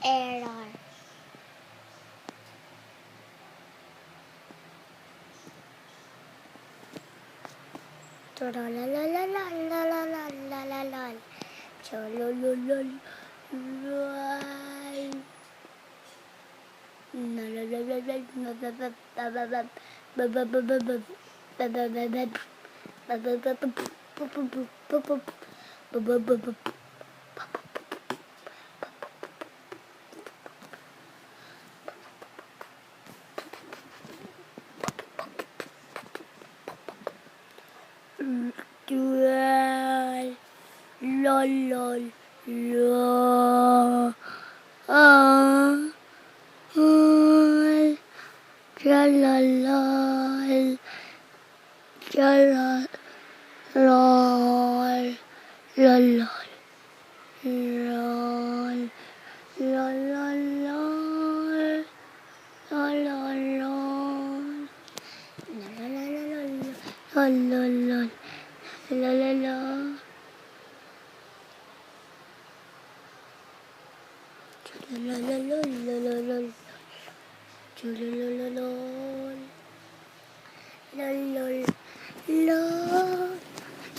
Error. Lol, lol, lol.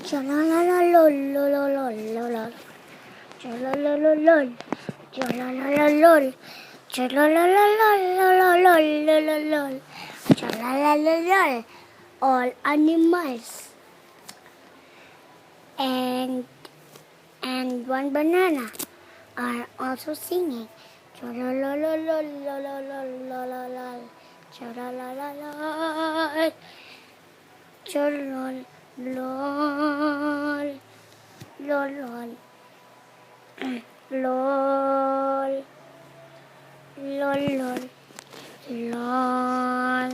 Tralalol, tralalol, lol, lol, lol, lol, lol, lol, lol, all animals and one banana are also singing. Chorololololololololol. Chorolololol. Chorolol. Lol. Lol. Lol. Lol. Lol. Lol. Lol.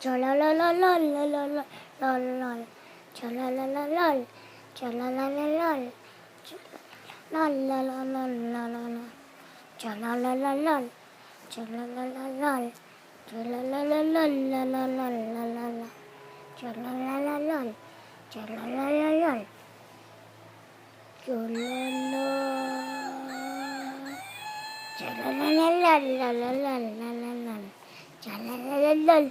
Cholalalololololol. Cholalalolol. Cholalalolol. Cholalalolol. Cholalalolol. Cholalalolol. Cholalalolol. Cholalalolol. Cholalalolol. Cholalalolol. Cholalalolol.